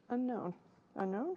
Unknown. Unknown?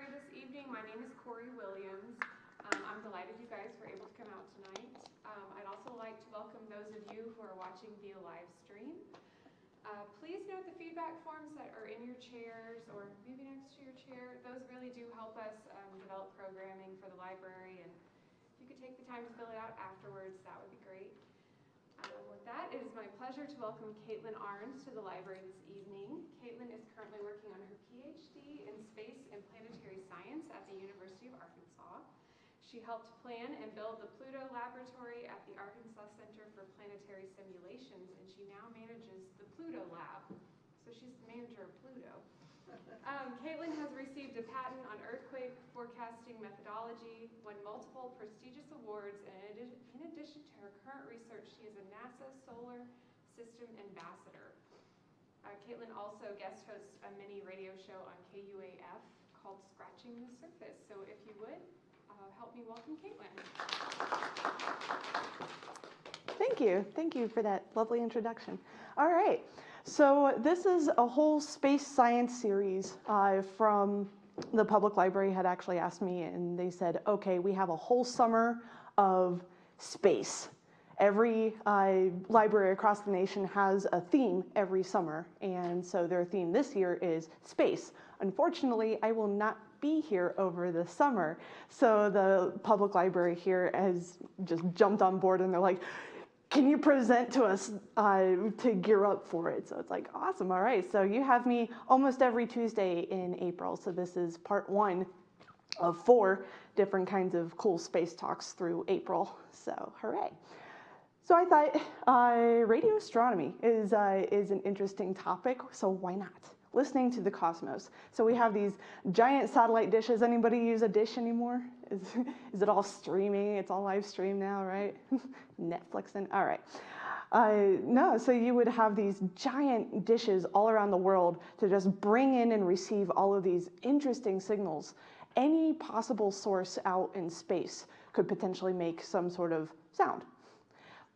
This evening, my name is Corey Williams. I'm delighted you guys were able to come out tonight. I'd also like to welcome those of you who are watching via live stream. Please note the feedback forms that are in your chairs or maybe next to your chair. Those really do help us develop programming for the library, and if you could take the time to fill it out afterwards, that would be great. With that, it is my pleasure to welcome Caitlin Ahrens to the library this evening. Caitlin is currently working on her Ph.D. in Space and Planetary Science at the University of Arkansas. She helped plan and build the Pluto Laboratory at the Arkansas Center for Planetary Simulations, and she now manages the Pluto Lab. So she's the manager of Pluto. Caitlin has received a patent on earthquake forecasting methodology, won multiple prestigious awards, and in addition to her current research, she is a NASA Solar System Ambassador. Caitlin also guest hosts a mini radio show on KUAF called Scratching the Surface. So if you would, help me welcome Caitlin. Thank you. Thank you for that lovely introduction. All right. So this is a whole space science series from the public library had actually asked me, and they said, okay, we have a whole summer of space. Every library across the nation has a theme every summer, and so their theme this year is space. Unfortunately, I will not be here over the summer, so the public library here has just jumped on board, and they're like, can you present to us to gear up for it? So it's like, awesome, all right. So you have me almost every Tuesday in April. So this is part 1 of 4 different kinds of cool space talks through April. So hooray. So I thought radio astronomy is an interesting topic, so why not? Listening to the cosmos. So we have these giant satellite dishes. Anybody use a dish anymore? Is it all streaming? It's all live stream now, right? Netflixing, all right. No, so you would have these giant dishes all around the world to just bring in and receive all of these interesting signals. Any possible source out in space could potentially make some sort of sound.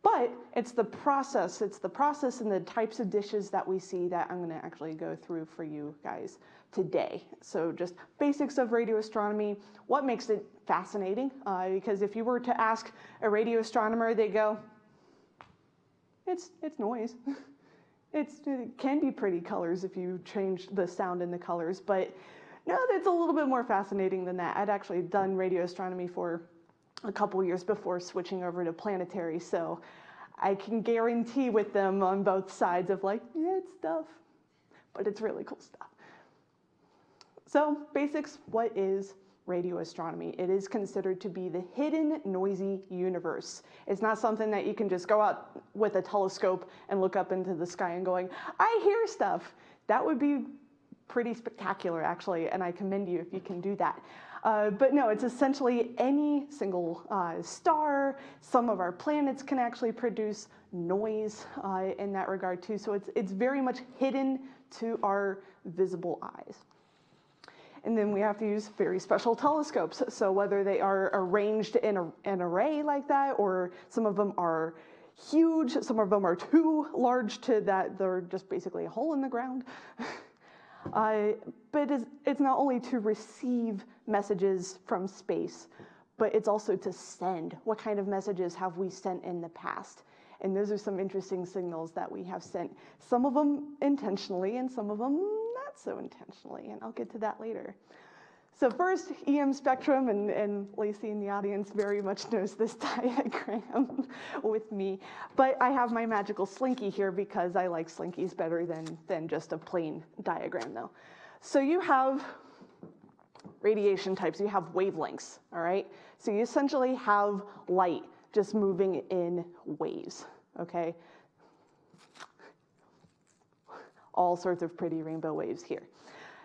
But it's the process and the types of dishes that we see that I'm gonna actually go through for you guys today. So just basics of radio astronomy, what makes it fascinating, because if you were to ask a radio astronomer, they go, it's noise. It can be pretty colors if you change the sound and the colors, but no, it's a little bit more fascinating than that. I'd actually done radio astronomy for a couple years before switching over to planetary, so I can guarantee with them on both sides of like, yeah, it's stuff, but it's really cool stuff. So basics, what is radio astronomy. It is considered to be the hidden, noisy universe. It's not something that you can just go out with a telescope and look up into the sky and going, I hear stuff. That would be pretty spectacular, actually, and I commend you if you can do that. But no, it's essentially any single star. Some of our planets can actually produce noise in that regard too. So it's very much hidden to our visible eyes. And then we have to use very special telescopes. So whether they are arranged in an array like that, or some of them are huge, some of them are too large to that they're just basically a hole in the ground. But it's not only to receive messages from space, but it's also to send. What kind of messages have we sent in the past? And those are some interesting signals that we have sent. Some of them intentionally and some of them not so intentionally, and I'll get to that later. So first, EM spectrum, and Lacey in the audience very much knows this diagram with me. But I have my magical slinky here because I like slinkies better than just a plain diagram though. So you have radiation types, you have wavelengths, all right? So you essentially have light just moving in waves, okay? All sorts of pretty rainbow waves here.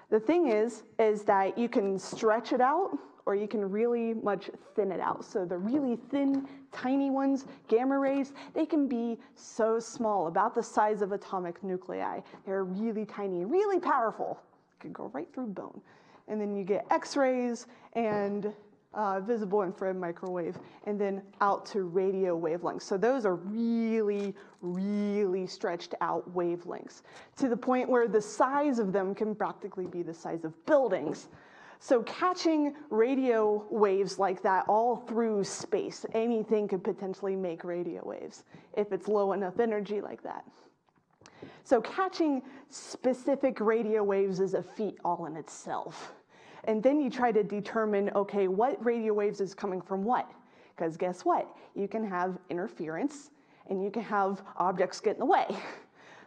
The thing is that you can stretch it out or you can really much thin it out. So the really thin, tiny ones, gamma rays, they can be so small, about the size of atomic nuclei. They're really tiny, really powerful. Could go right through bone. And then you get X-rays and visible infrared microwave, and then out to radio wavelengths. So those are really, really stretched out wavelengths to the point where the size of them can practically be the size of buildings. So catching radio waves like that all through space, anything could potentially make radio waves if it's low enough energy like that. So catching specific radio waves is a feat all in itself. And then you try to determine, okay, what radio waves is coming from what? Because guess what? You can have interference and you can have objects get in the way.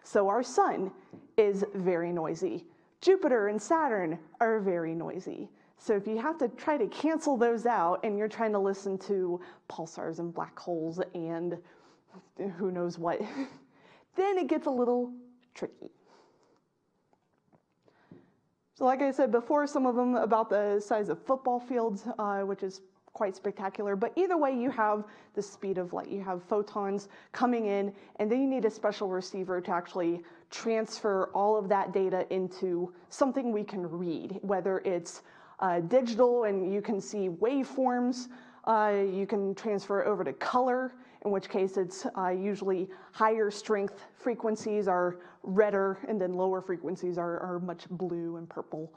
So our sun is very noisy. Jupiter and Saturn are very noisy. So if you have to try to cancel those out and you're trying to listen to pulsars and black holes and who knows what, then it gets a little tricky. So like I said before, some of them about the size of football fields, which is quite spectacular. But either way, you have the speed of light. You have photons coming in, and then you need a special receiver to actually transfer all of that data into something we can read, whether it's digital and you can see waveforms, you can transfer over to color, in which case it's usually higher strength frequencies are redder, and then lower frequencies are much blue and purple.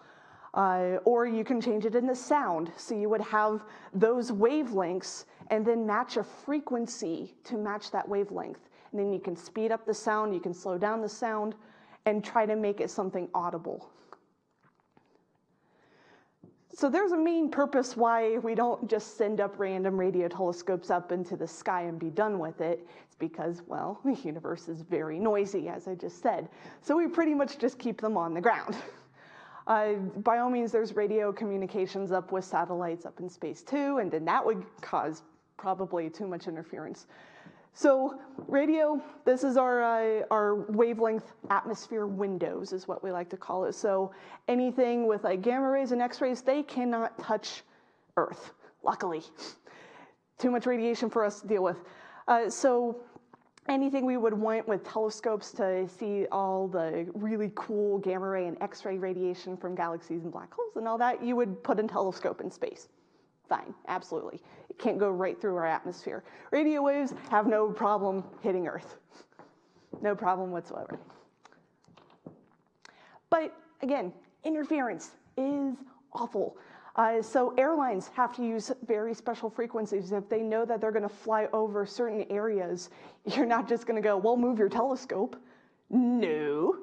Or you can change it into sound. So you would have those wavelengths and then match a frequency to match that wavelength. And then you can speed up the sound, you can slow down the sound, and try to make it something audible. So there's a main purpose why we don't just send up random radio telescopes up into the sky and be done with it. It's because, well, the universe is very noisy, as I just said. So we pretty much just keep them on the ground. By all means, there's radio communications up with satellites up in space too, and then that would cause probably too much interference. So radio, this is our wavelength atmosphere windows is what we like to call it. So anything with like gamma rays and X-rays, they cannot touch Earth, luckily. Too much radiation for us to deal with. So anything we would want with telescopes to see all the really cool gamma ray and X-ray radiation from galaxies and black holes and all that, you would put a telescope in space. Fine, absolutely. It can't go right through our atmosphere. Radio waves have no problem hitting Earth. No problem whatsoever. But again, interference is awful. So airlines have to use very special frequencies. If they know that they're going to fly over certain areas, you're not just going to go, well, move your telescope. No.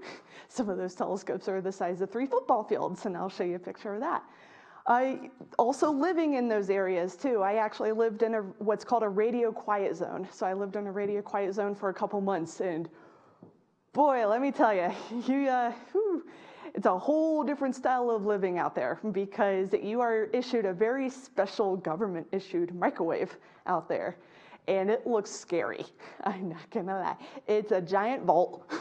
Some of those telescopes are the size of 3 football fields, and I'll show you a picture of that. Also living in those areas too. I actually lived in what's called a radio quiet zone. So I lived in a radio quiet zone for a couple months, and boy, let me tell you, It's a whole different style of living out there because you are issued a very special government-issued microwave out there. And it looks scary, I'm not gonna lie. It's a giant vault,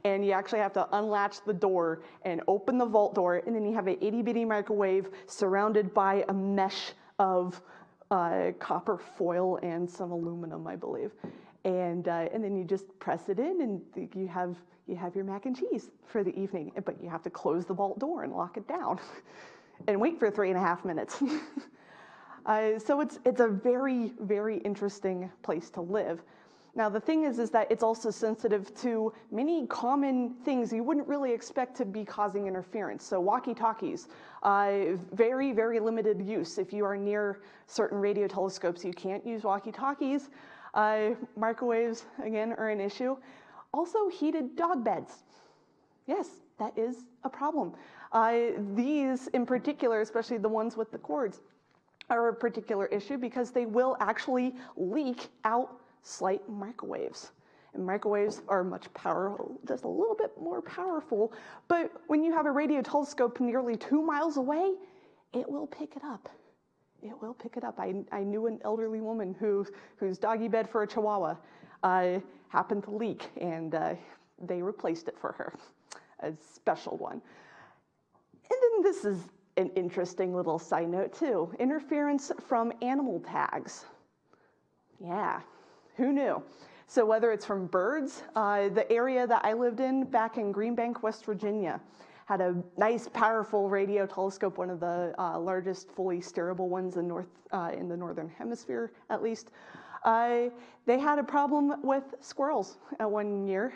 and you actually have to unlatch the door and open the vault door, and then you have an itty-bitty microwave surrounded by a mesh of copper foil and some aluminum, I believe. And then you just press it in, and you have your mac and cheese for the evening, but you have to close the vault door and lock it down and wait for 3.5 minutes. So it's a very, very interesting place to live. Now the thing is that it's also sensitive to many common things you wouldn't really expect to be causing interference. So walkie-talkies, very, very limited use. If you are near certain radio telescopes, you can't use walkie-talkies. Microwaves, again, are an issue. Also heated dog beds. Yes, that is a problem. These in particular, especially the ones with the cords, are a particular issue because they will actually leak out slight microwaves. And microwaves are much powerful, just a little bit more powerful, but when you have a radio telescope nearly 2 miles away, it will pick it up. It will pick it up. I knew an elderly woman whose doggy bed for a Chihuahua happened to leak, and they replaced it for her, a special one. And then this is an interesting little side note too. Interference from animal tags. Yeah, who knew? So whether it's from birds, the area that I lived in back in Green Bank, West Virginia, had a nice, powerful radio telescope, one of the largest fully steerable ones in the northern hemisphere, at least. They had a problem with squirrels one year.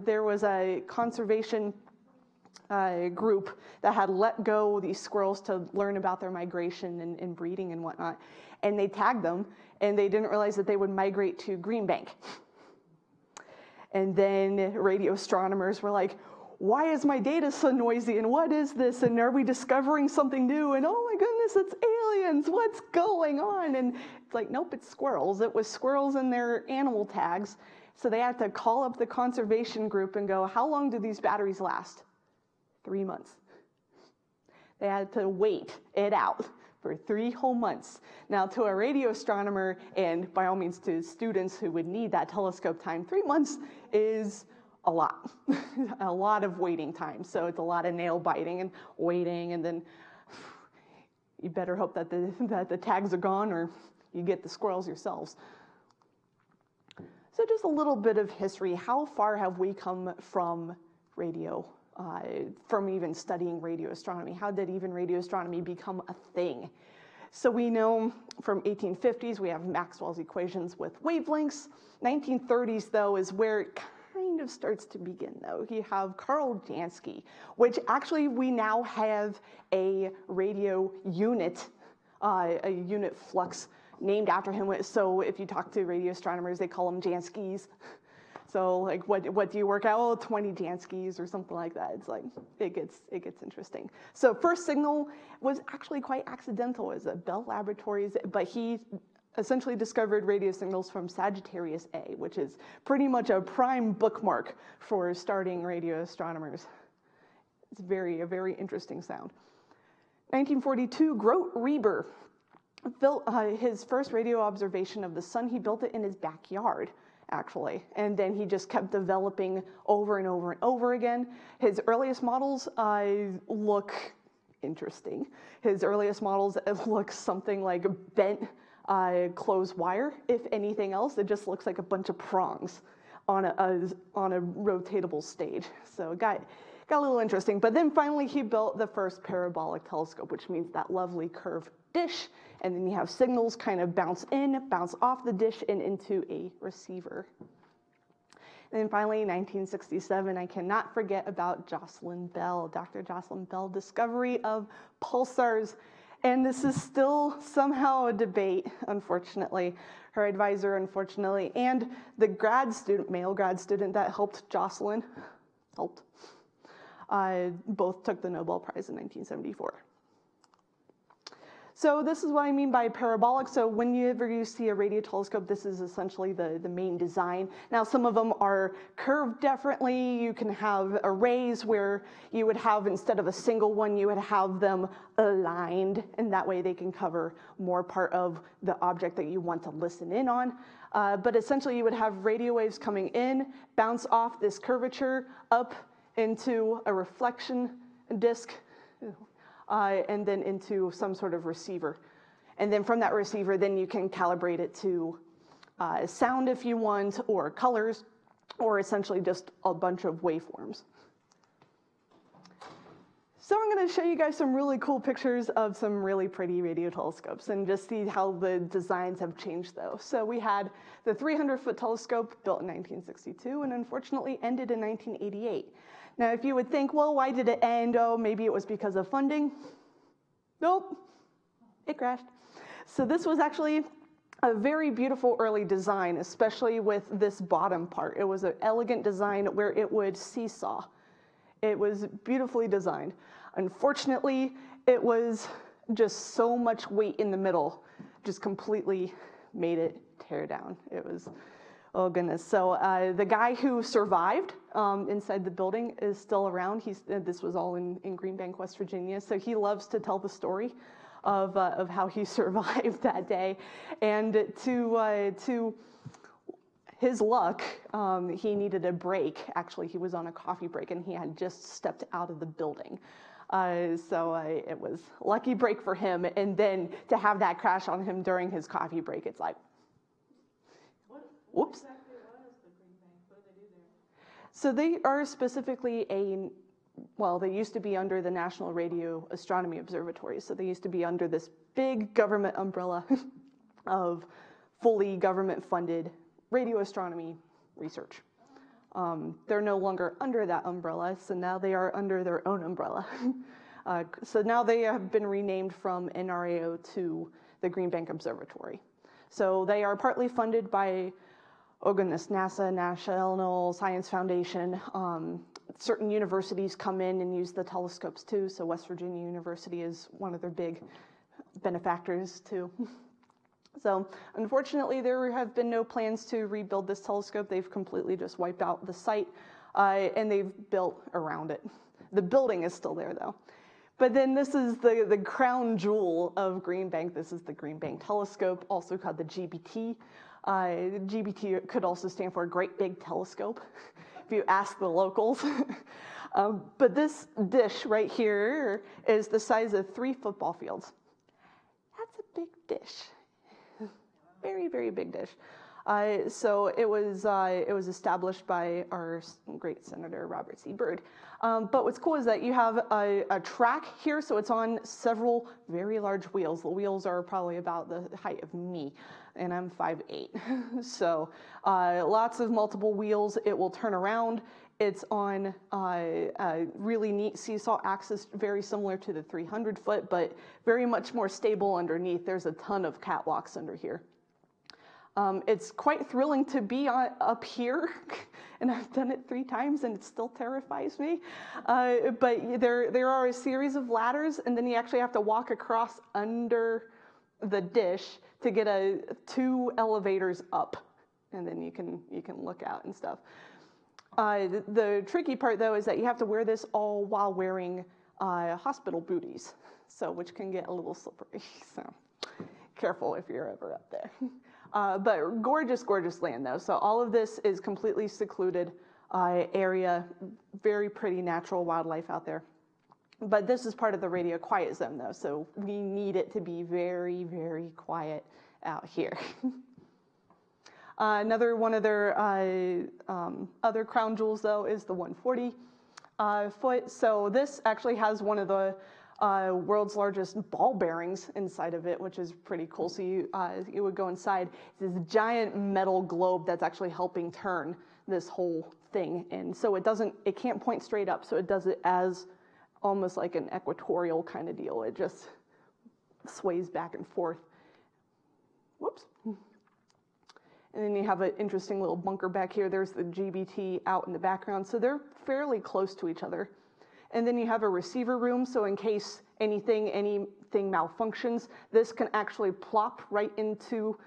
There was a conservation group that had let go these squirrels to learn about their migration and breeding and whatnot. And they tagged them, and they didn't realize that they would migrate to Green Bank. And then radio astronomers were like, why is my data so noisy, and what is this, and are we discovering something new, and oh my goodness, it's aliens, what's going on? And it's like, nope, it's squirrels. It was squirrels and their animal tags. So they had to call up the conservation group and go, how long do these batteries last? 3 months. They had to wait it out for 3 whole months. Now to a radio astronomer, and by all means to students who would need that telescope time, 3 months is a lot, a lot of waiting time. So it's a lot of nail biting and waiting, and then you better hope that the tags are gone or you get the squirrels yourselves. So just a little bit of history. How far have we come from radio? From even studying radio astronomy. How did even radio astronomy become a thing? So we know from 1850s, we have Maxwell's equations with wavelengths. 1930s, though, is where it kind of starts to begin, though. You have Carl Jansky, which actually we now have a radio unit, a unit flux named after him. So if you talk to radio astronomers, they call them Janskys. So like, what do you work out? Oh, 20 Janskys or something like that. It's like, it gets interesting. So first signal was actually quite accidental. It was at Bell Laboratories, but he essentially discovered radio signals from Sagittarius A, which is pretty much a prime bookmark for starting radio astronomers. It's a very interesting sound. 1942, Grote Reber built his first radio observation of the sun. He built it in his backyard, actually. And then he just kept developing over and over and over again. His earliest models look interesting. His earliest models look something like bent closed wire. If anything else, it just looks like a bunch of prongs on a rotatable stage. So it got a little interesting. But then finally he built the first parabolic telescope, which means that lovely curved dish, and then you have signals kind of bounce in, bounce off the dish, and into a receiver. And then finally, 1967, I cannot forget about Jocelyn Bell, Dr. Jocelyn Bell, discovery of pulsars. And this is still somehow a debate, unfortunately. Her advisor, unfortunately, and the male grad student that helped Jocelyn, both took the Nobel Prize in 1974. So this is what I mean by parabolic. So whenever you see a radio telescope, this is essentially the main design. Now some of them are curved differently. You can have arrays where you would have, instead of a single one, you would have them aligned, and that way they can cover more part of the object that you want to listen in on. But essentially you would have radio waves coming in, bounce off this curvature up into a reflection disk, and then into some sort of receiver. And then from that receiver, then you can calibrate it to sound if you want, or colors, or essentially just a bunch of waveforms. So I'm going to show you guys some really cool pictures of some really pretty radio telescopes and just see how the designs have changed though. So we had the 300-foot telescope built in 1962 and unfortunately ended in 1988. Now, if you would think, well, why did it end? Oh, maybe it was because of funding. Nope, it crashed. So this was actually a very beautiful early design, especially with this bottom part. It was an elegant design where it would seesaw. It was beautifully designed. Unfortunately, it was just so much weight in the middle, just completely made it tear down. It was, oh goodness. So the guy who survived inside the building is still around. This was all in Green Bank, West Virginia. So he loves to tell the story of how he survived that day. And to his luck, he needed a break. Actually, he was on a coffee break and he had just stepped out of the building. So it was a lucky break for him. And then to have that crash on him during his coffee break, it's like, whoops. Exactly was the Green Bank? What do they do there? So they are specifically they used to be under the National Radio Astronomy Observatory. So they used to be under this big government umbrella of fully government-funded radio astronomy research. They're no longer under that umbrella, so now they are under their own umbrella. So now they have been renamed from NRAO to the Green Bank Observatory. So they are partly funded by, oh goodness, NASA, National Science Foundation. Certain universities come in and use the telescopes too. So West Virginia University is one of their big benefactors too. So unfortunately, there have been no plans to rebuild this telescope. They've completely just wiped out the site and they've built around it. The building is still there though. But then this is the crown jewel of Green Bank. This is the Green Bank Telescope, also called the GBT. GBT could also stand for Great Big Telescope, if you ask the locals. But this dish right here is the size of 3 football fields. That's a big dish. Very, very big dish. So it was established by our great Senator Robert C. Byrd. But what's cool is that you have a track here, so it's on several very large wheels. The wheels are probably about the height of me, and I'm 5'8". So lots of multiple wheels. It will turn around. It's on a really neat seesaw axis, very similar to the 300-foot, but very much more stable underneath. There's a ton of catwalks under here. It's quite thrilling to be up here, and I've done it 3 times, and it still terrifies me. But there are a series of ladders, and then you actually have to walk across under the dish to get 2 elevators up, and then you can look out and stuff. The tricky part, though, is that you have to wear this all while wearing hospital booties, so which can get a little slippery. So careful if you're ever up there. But gorgeous, gorgeous land, though. So all of this is completely secluded area, very pretty natural wildlife out there. But this is part of the radio quiet zone, though, so we need it to be very, very quiet out here. Another one of their other crown jewels, though, is the 140 foot. So this actually has one of the world's largest ball bearings inside of it, which is pretty cool. So you would go inside this giant metal globe that's actually helping turn this whole thing. And so it can't point straight up. So it does it as almost like an equatorial kind of deal. It just sways back and forth. Whoops. And then you have an interesting little bunker back here. There's the GBT out in the background. So they're fairly close to each other. And then you have a receiver room, so in case anything malfunctions, this can actually plop right into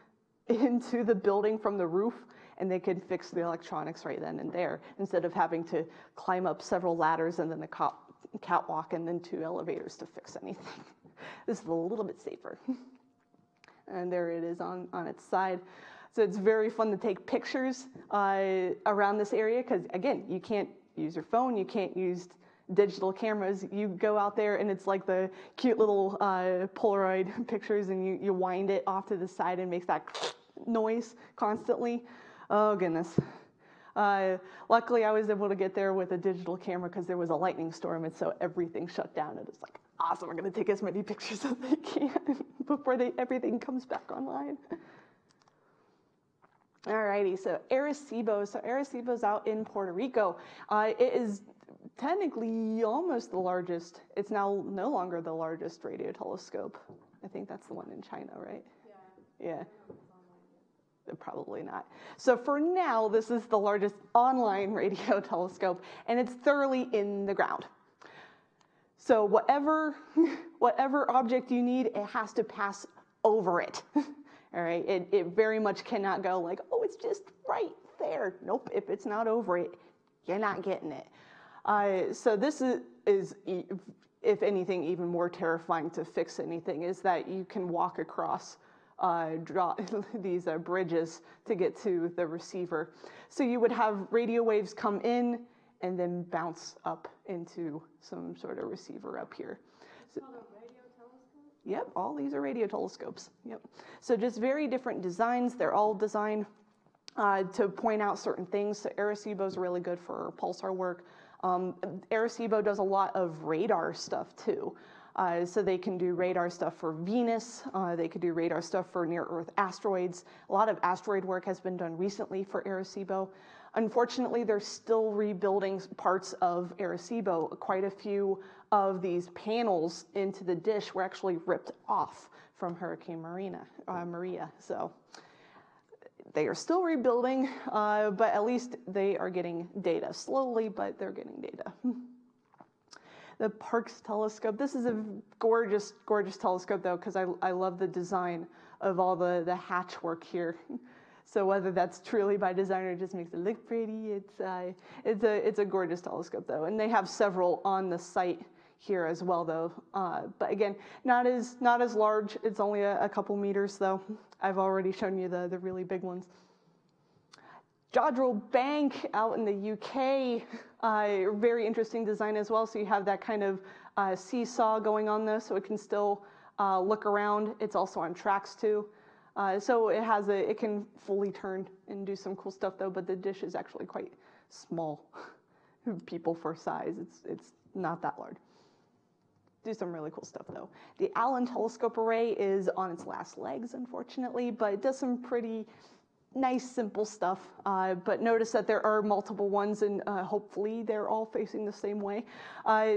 the building from the roof, and they can fix the electronics right then and there, instead of having to climb up several ladders and then a catwalk and then 2 elevators to fix anything. This is a little bit safer. And there it is on its side. So it's very fun to take pictures around this area, because again, you can't use your phone, you can't use digital cameras. You go out there and it's like the cute little Polaroid pictures, and you wind it off to the side and makes that noise constantly. Oh goodness. Luckily I was able to get there with a digital camera because there was a lightning storm, and so everything shut down, and it's like, awesome, we're gonna take as many pictures as they can before everything comes back online. Alrighty, so Arecibo. So Arecibo's out in Puerto Rico. It is technically almost the largest. It's now no longer the largest radio telescope. I think that's the one in China, right? Yeah. Probably not. So for now, this is the largest online radio telescope, and it's thoroughly in the ground. So whatever object you need, it has to pass over it. All right, it very much cannot go like, oh, it's just right there. Nope, if it's not over it, you're not getting it. So this is, if anything, even more terrifying to fix anything, is that you can walk across these bridges to get to the receiver. So you would have radio waves come in and then bounce up into some sort of receiver up here. It's called a radio telescope? Yep, all these are radio telescopes. Yep. So just very different designs. They're all designed to point out certain things. So Arecibo is really good for pulsar work. Arecibo does a lot of radar stuff too. So they can do radar stuff for Venus. They could do radar stuff for near-Earth asteroids. A lot of asteroid work has been done recently for Arecibo. Unfortunately, they're still rebuilding parts of Arecibo. Quite a few of these panels into the dish were actually ripped off from Hurricane Maria. So they are still rebuilding, but at least they are getting data. Slowly, but they're getting data. The Parkes telescope. This is a gorgeous, gorgeous telescope, though, because I love the design of all the hatch work here. So whether that's truly by design or just makes it look pretty, it's a gorgeous telescope, though. And they have several on the site here as well, though. But again, not as large. It's only a couple meters, though. I've already shown you the really big ones. Jodrell Bank out in the UK, very interesting design as well. So you have that kind of seesaw going on though, so it can still look around. It's also on tracks too. So it can fully turn and do some cool stuff though, but the dish is actually quite small. People for size, it's not that large. Do some really cool stuff though. The Allen Telescope Array is on its last legs, unfortunately, but it does some pretty nice, simple stuff, but notice that there are multiple ones, and hopefully they're all facing the same way.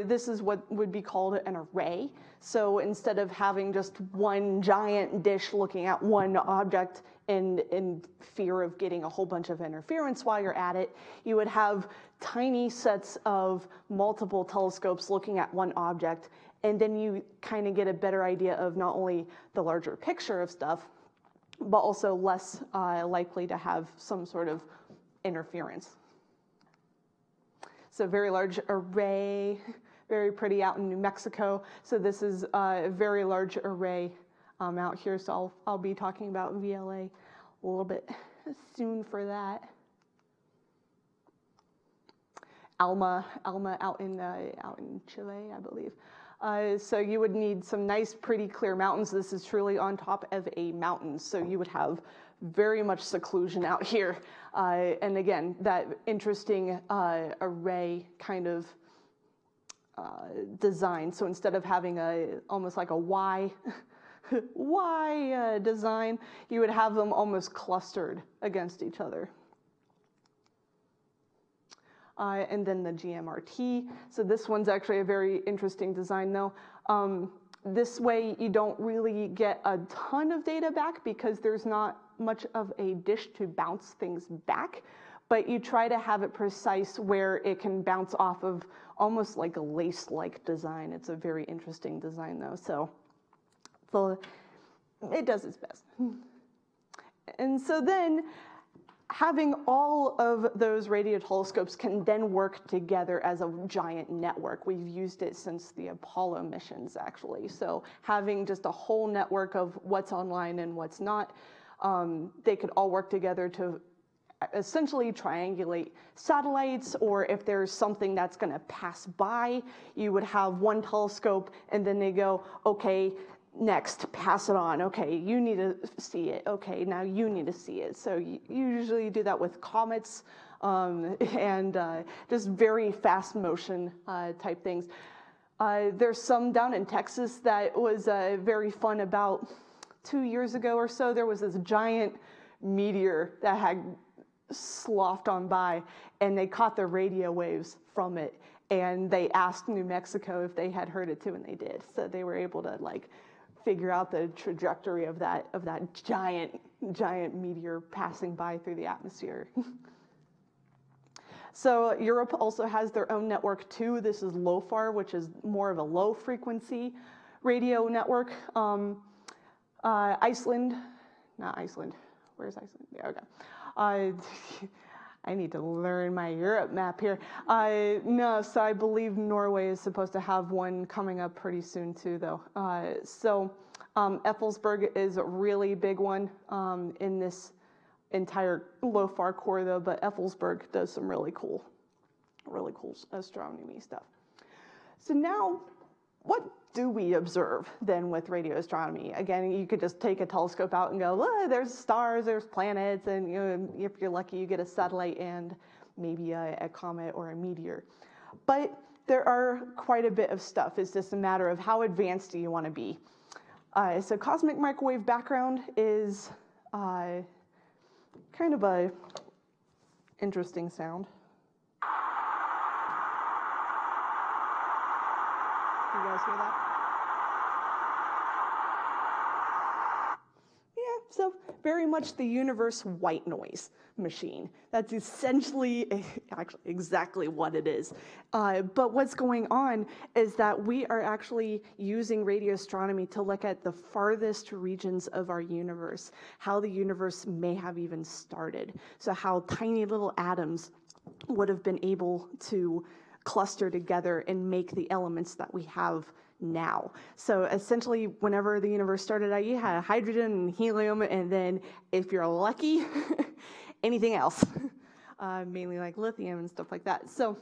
This is what would be called an array. So instead of having just one giant dish looking at one object in fear of getting a whole bunch of interference while you're at it, you would have tiny sets of multiple telescopes looking at one object, and then you kind of get a better idea of not only the larger picture of stuff, but also less likely to have some sort of interference. So very large array, very pretty out in New Mexico. So this is a very large array out here. So I'll be talking about VLA a little bit soon for that. Alma out in Chile, I believe. So you would need some nice, pretty clear mountains. This is truly on top of a mountain, so you would have very much seclusion out here. And again, that interesting array kind of design. So instead of having almost like a Y design, you would have them almost clustered against each other. And then the GMRT. So this one's actually a very interesting design though. This way you don't really get a ton of data back because there's not much of a dish to bounce things back, but you try to have it precise where it can bounce off of almost like a lace-like design. It's a very interesting design though, so it does its best. And so then having all of those radio telescopes can then work together as a giant network. We've used it since the Apollo missions, actually. So having just a whole network of what's online and what's not, they could all work together to essentially triangulate satellites, or if there's something that's going to pass by, you would have one telescope and then they go, okay, next, pass it on. Okay, you need to see it. Okay, now you need to see it. So you usually do that with comets and just very fast motion type things. There's some down in Texas that was very fun. About 2 years ago or so, there was this giant meteor that had sloughed on by, and they caught the radio waves from it, and they asked New Mexico if they had heard it too, and they did. So they were able to like figure out the trajectory of that giant meteor passing by through the atmosphere. So Europe also has their own network too. This is LOFAR, which is more of a low frequency radio network. Iceland, not Iceland. Where's Iceland? Yeah, okay. I need to learn my Europe map here. No, so I believe Norway is supposed to have one coming up pretty soon too, though. Effelsberg is a really big one in this entire LOFAR core, though, but Effelsberg does some really cool astronomy stuff. So now, what do we observe then with radio astronomy? Again, you could just take a telescope out and go, oh, there's stars, there's planets, and you know, if you're lucky, you get a satellite and maybe a comet or a meteor. But there are quite a bit of stuff. It's just a matter of how advanced do you want to be. So cosmic microwave background is kind of a interesting sound. You guys hear that? Yeah, so very much the universe white noise machine. That's essentially actually exactly what it is. But what's going on is that we are actually using radio astronomy to look at the farthest regions of our universe, how the universe may have even started. So how tiny little atoms would have been able to cluster together and make the elements that we have now. So essentially, whenever the universe started out, you had hydrogen and helium, and then if you're lucky, anything else, mainly like lithium and stuff like that. So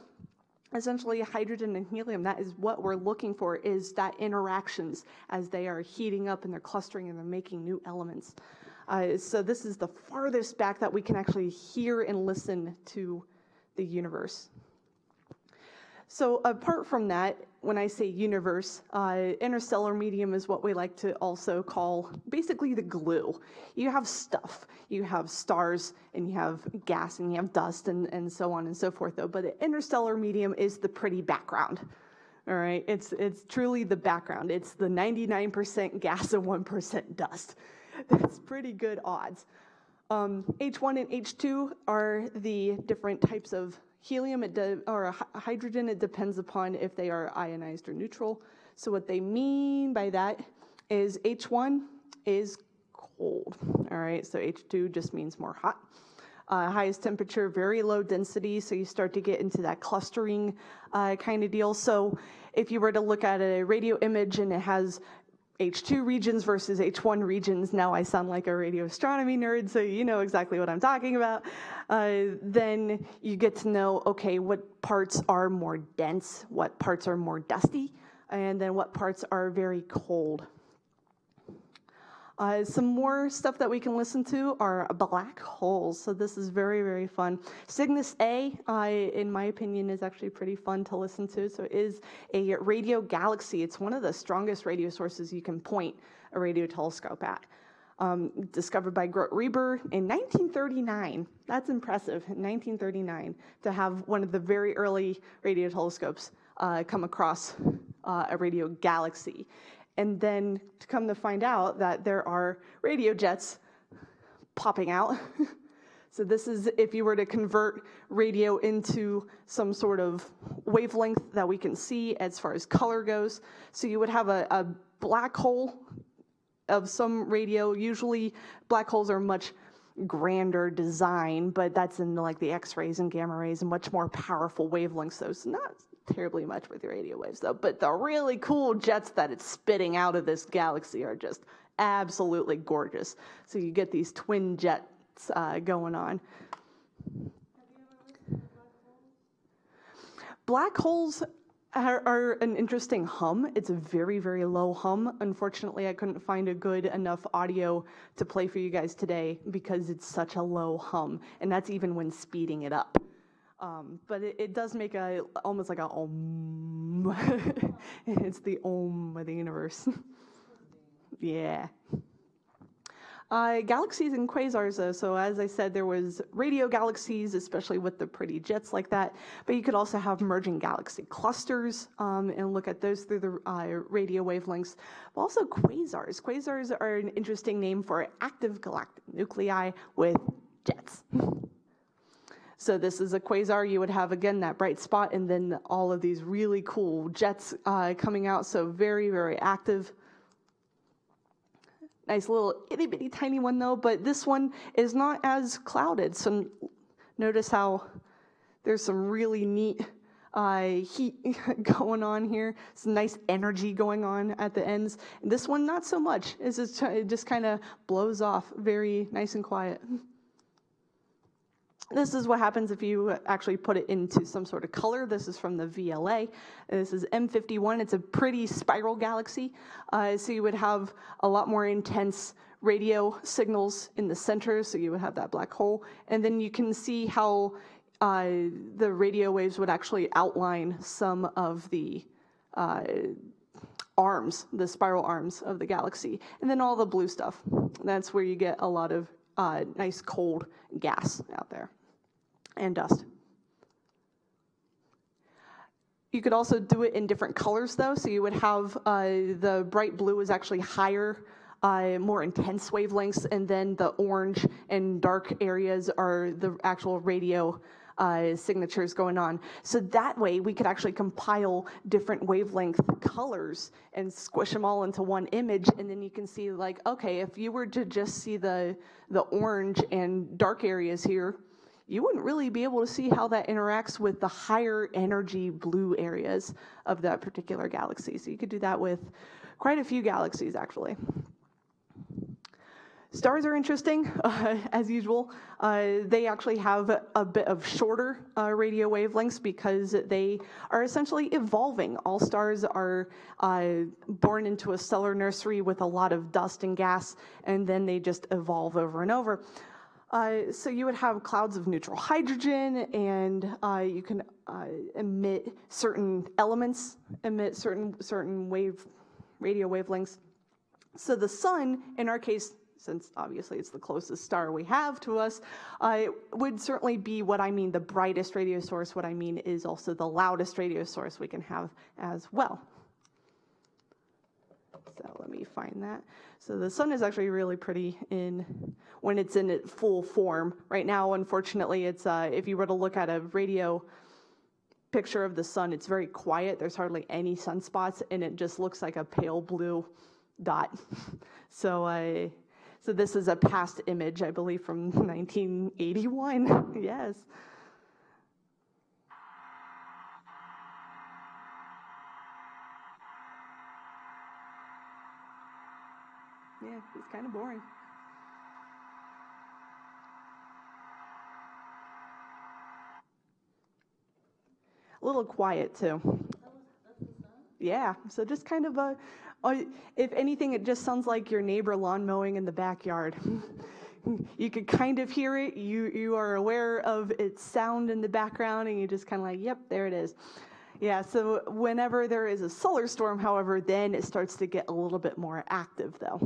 essentially, hydrogen and helium, that is what we're looking for, is that interactions as they are heating up and they're clustering and they're making new elements. So this is the farthest back that we can actually hear and listen to the universe. So apart from that, when I say universe, interstellar medium is what we like to also call basically the glue. You have stuff. You have stars, and you have gas, and you have dust, and so on and so forth, though. But the interstellar medium is the pretty background. All right? It's truly the background. It's the 99% gas and 1% dust. That's pretty good odds. H1 and H2 are the different types of helium or hydrogen. It depends upon if they are ionized or neutral. So what they mean by that is H1 is cold. All right, so H2 just means more hot. Highest temperature, very low density, so you start to get into that clustering kind of deal. So if you were to look at a radio image and it has H2 regions versus H1 regions, now I sound like a radio astronomy nerd, so you know exactly what I'm talking about. Then you get to know, okay, what parts are more dense, what parts are more dusty, and then what parts are very cold. Some more stuff that we can listen to are black holes. So this is very, very fun. Cygnus A, in my opinion, is actually pretty fun to listen to. So it is a radio galaxy. It's one of the strongest radio sources you can point a radio telescope at. Discovered by Grote-Reber in 1939. That's impressive, in 1939, to have one of the very early radio telescopes come across a radio galaxy. And then to come to find out that there are radio jets popping out. So this is if you were to convert radio into some sort of wavelength that we can see as far as color goes. So you would have a black hole of some radio. Usually black holes are much grander design, but that's in like the X-rays and gamma rays and much more powerful wavelengths. So it's not terribly much with the radio waves though, but the really cool jets that it's spitting out of this galaxy are just absolutely gorgeous. So you get these twin jets going on. Have you ever listened to Black holes are an interesting hum. It's a very, very low hum. Unfortunately, I couldn't find a good enough audio to play for you guys today because it's such a low hum, and that's even when speeding it up. But it does make almost like a om. It's the om of the universe. Yeah. Galaxies and quasars, though. So as I said, there was radio galaxies, especially with the pretty jets like that. But you could also have merging galaxy clusters and look at those through the radio wavelengths. But also quasars. Quasars are an interesting name for active galactic nuclei with jets. So this is a quasar. You would have, again, that bright spot and then all of these really cool jets coming out. So very, very active. Nice little itty bitty tiny one though, but this one is not as clouded. So notice how there's some really neat heat going on here. Some nice energy going on at the ends. And this one, not so much. It just kind of blows off very nice and quiet. This is what happens if you actually put it into some sort of color. This is from the VLA. This is M51. It's a pretty spiral galaxy. So you would have a lot more intense radio signals in the center. So you would have that black hole. And then you can see how the radio waves would actually outline some of the arms, the spiral arms of the galaxy. And then all the blue stuff. That's where you get a lot of nice cold gas out there. And dust. You could also do it in different colors though, so you would have the bright blue is actually higher, more intense wavelengths, and then the orange and dark areas are the actual radio signatures going on. So that way we could actually compile different wavelength colors and squish them all into one image, and then you can see like, okay, if you were to just see the orange and dark areas here, you wouldn't really be able to see how that interacts with the higher energy blue areas of that particular galaxy. So you could do that with quite a few galaxies, actually. Stars are interesting, as usual. They actually have a bit of shorter radio wavelengths because they are essentially evolving. All stars are born into a stellar nursery with a lot of dust and gas, and then they just evolve over and over. So you would have clouds of neutral hydrogen, and you can emit certain elements, emit certain radio wavelengths. So the sun, in our case, since obviously it's the closest star we have to us, would certainly be what I mean the brightest radio source. What I mean is also the loudest radio source we can have as well. So let me find that. So the sun is actually really pretty when it's in its full form. Right now, unfortunately, it's if you were to look at a radio picture of the sun, it's very quiet. There's hardly any sunspots, and it just looks like a pale blue dot. So this is a past image, I believe, from 1981. Yes. Yeah, it's kind of boring. A little quiet, too. That's the sun? Yeah, so just kind of if anything, it just sounds like your neighbor lawn mowing in the backyard. You could kind of hear it. You are aware of its sound in the background, and you just kind of like, yep, there it is. Yeah, so whenever there is a solar storm, however, then it starts to get a little bit more active, though.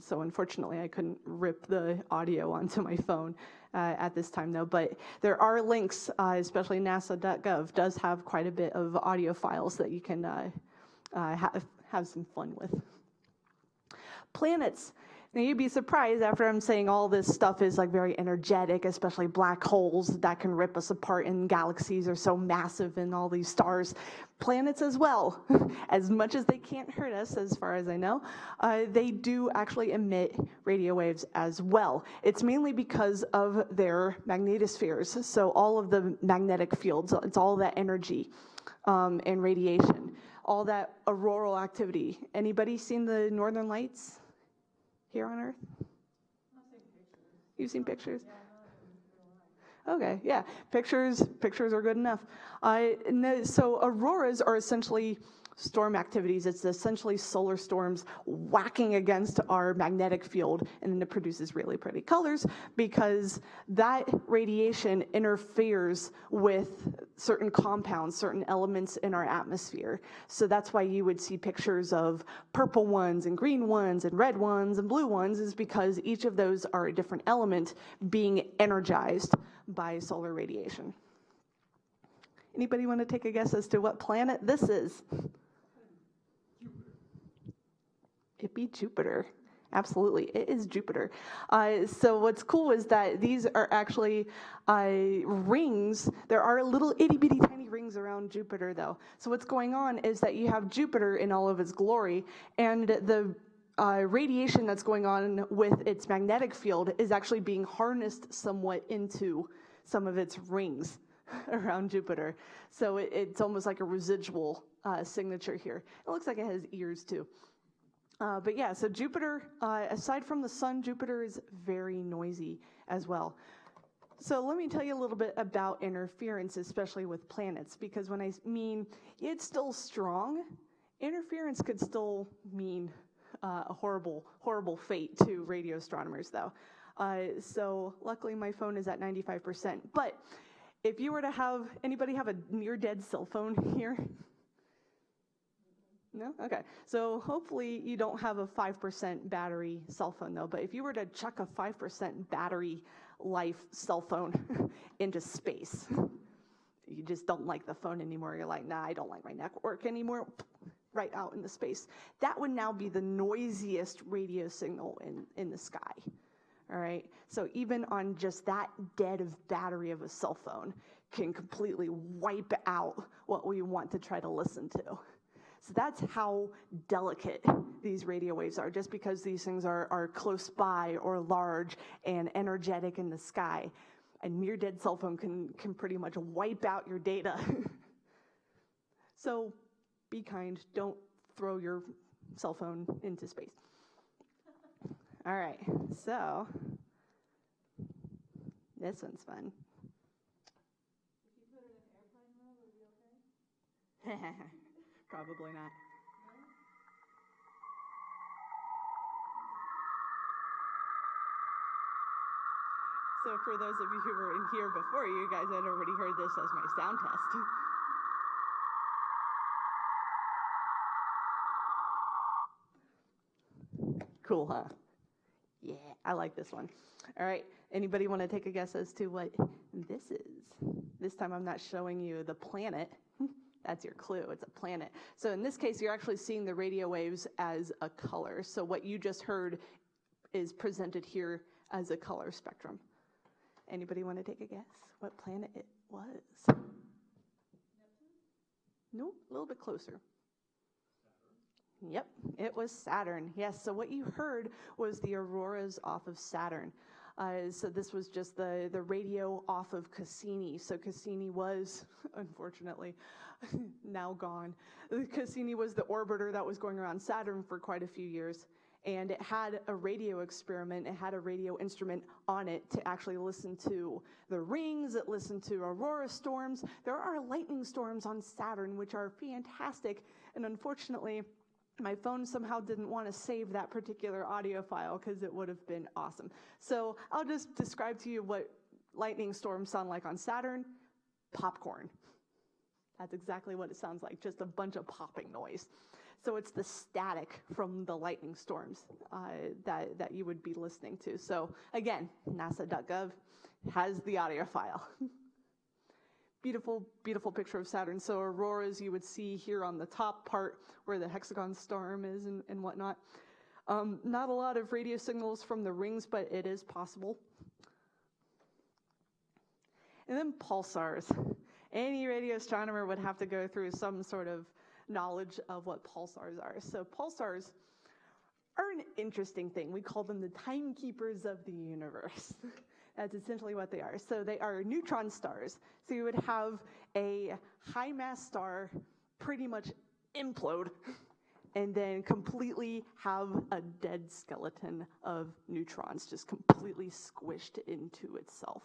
So unfortunately, I couldn't rip the audio onto my phone at this time, though. But there are links, especially NASA.gov does have quite a bit of audio files that you can have some fun with. Planets. Now you'd be surprised after I'm saying all this stuff is like very energetic, especially black holes that can rip us apart, and galaxies are so massive, and all these stars, planets as well. As much as they can't hurt us, as far as I know, they do actually emit radio waves as well. It's mainly because of their magnetospheres. So all of the magnetic fields, it's all that energy and radiation, all that auroral activity. Anybody seen the Northern Lights here on Earth? You've seen pictures? Okay, yeah, pictures are good enough. So auroras are essentially storm activities. It's essentially solar storms whacking against our magnetic field, and then it produces really pretty colors because that radiation interferes with certain compounds, certain elements in our atmosphere. So that's why you would see pictures of purple ones and green ones and red ones and blue ones, is because each of those are a different element being energized by solar radiation. Anybody want to take a guess as to what planet this is? It'd be Jupiter. Absolutely, it is Jupiter. So what's cool is that these are actually rings. There are little itty bitty tiny rings around Jupiter though. So what's going on is that you have Jupiter in all of its glory, and the radiation that's going on with its magnetic field is actually being harnessed somewhat into some of its rings around Jupiter. So it's almost like a residual signature here. It looks like it has ears too. But yeah, so Jupiter, aside from the sun, Jupiter is very noisy as well. So let me tell you a little bit about interference, especially with planets, because when I mean it's still strong, interference could still mean a horrible, horrible fate to radio astronomers though. So luckily my phone is at 95%. But if you were to have, anybody have a near-dead cell phone here? No? Okay. So hopefully you don't have a 5% battery cell phone though, but if you were to chuck a 5% battery life cell phone into space, you just don't like the phone anymore, you're like, nah, I don't like my network anymore, right out into space. That would now be the noisiest radio signal in the sky. All right. So even on just that dead of battery of a cell phone can completely wipe out what we want to try to listen to. So that's how delicate these radio waves are. Just because these things are close by or large and energetic in the sky, a near-dead cell phone can pretty much wipe out your data. So be kind. Don't throw your cell phone into space. All right. So this one's fun. If you put it in airplane mode, would it be okay? Probably not. So for those of you who were in here before, you guys had already heard this as my sound test. Cool, huh? Yeah, I like this one. All right, anybody want to take a guess as to what this is? This time I'm not showing you the planet. That's your clue, it's a planet. So in this case, you're actually seeing the radio waves as a color. So what you just heard is presented here as a color spectrum. Anybody want to take a guess what planet it was? Neptune? No, a little bit closer. Saturn? Yep, it was Saturn. Yes, so what you heard was the auroras off of Saturn. So this was just the radio off of Cassini. So Cassini was, unfortunately, now gone. Cassini was the orbiter that was going around Saturn for quite a few years. And it had a radio experiment, it had a radio instrument on it to actually listen to the rings, it listened to aurora storms. There are lightning storms on Saturn, which are fantastic. And unfortunately, my phone somehow didn't want to save that particular audio file because it would have been awesome. So I'll just describe to you what lightning storms sound like on Saturn. Popcorn. That's exactly what it sounds like, just a bunch of popping noise. So it's the static from the lightning storms that you would be listening to. So again, nasa.gov has the audio file. Beautiful, beautiful picture of Saturn. So auroras you would see here on the top part where the hexagon storm is and whatnot. Not a lot of radio signals from the rings, but it is possible. And then pulsars. Any radio astronomer would have to go through some sort of knowledge of what pulsars are. So pulsars are an interesting thing. We call them the timekeepers of the universe. That's essentially what they are. So they are neutron stars. So you would have a high mass star pretty much implode and then completely have a dead skeleton of neutrons just completely squished into itself.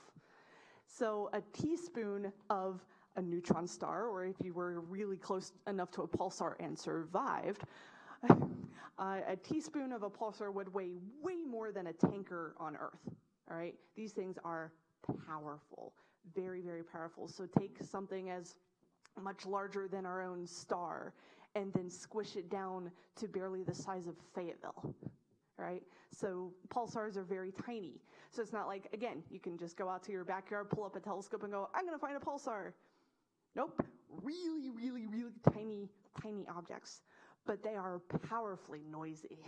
So a teaspoon of a neutron star, or if you were really close enough to a pulsar and survived, a teaspoon of a pulsar would weigh way more than a tanker on Earth. All right, these things are powerful, very, very powerful. So take something as much larger than our own star and then squish it down to barely the size of Fayetteville. Right? So pulsars are very tiny. So it's not like, again, you can just go out to your backyard, pull up a telescope and go, I'm going to find a pulsar. Nope. Really, really, really tiny, tiny objects. But they are powerfully noisy.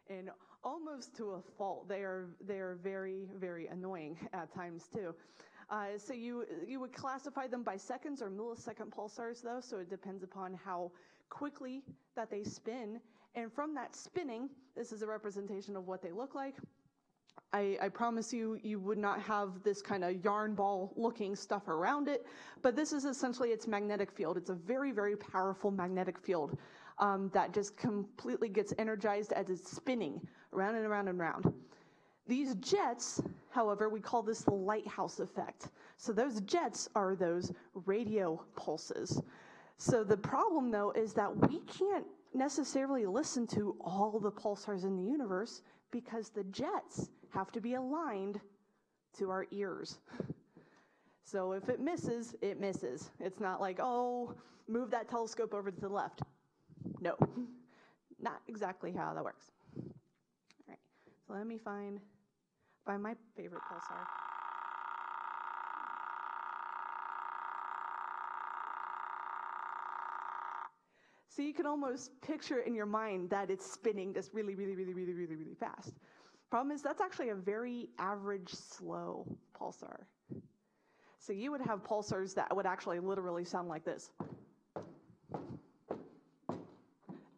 And almost to a fault, they are very, very annoying at times too. So you would classify them by seconds or millisecond pulsars though, so it depends upon how quickly that they spin. And from that spinning, this is a representation of what they look like. I promise you, you would not have this kind of yarn ball looking stuff around it, but this is essentially its magnetic field. It's a very, very powerful magnetic field that just completely gets energized as it's spinning around and around and around. These jets, however, we call this the lighthouse effect. So those jets are those radio pulses. So the problem though is that we can't necessarily listen to all the pulsars in the universe because the jets have to be aligned to our ears. So if it misses, it misses. It's not like, oh, move that telescope over to the left. No, not exactly how that works. All right, so let me find my favorite pulsar. So you can almost picture in your mind that it's spinning just really, really, really, really, really, really fast. Problem is that's actually a very average slow pulsar. So you would have pulsars that would actually literally sound like this.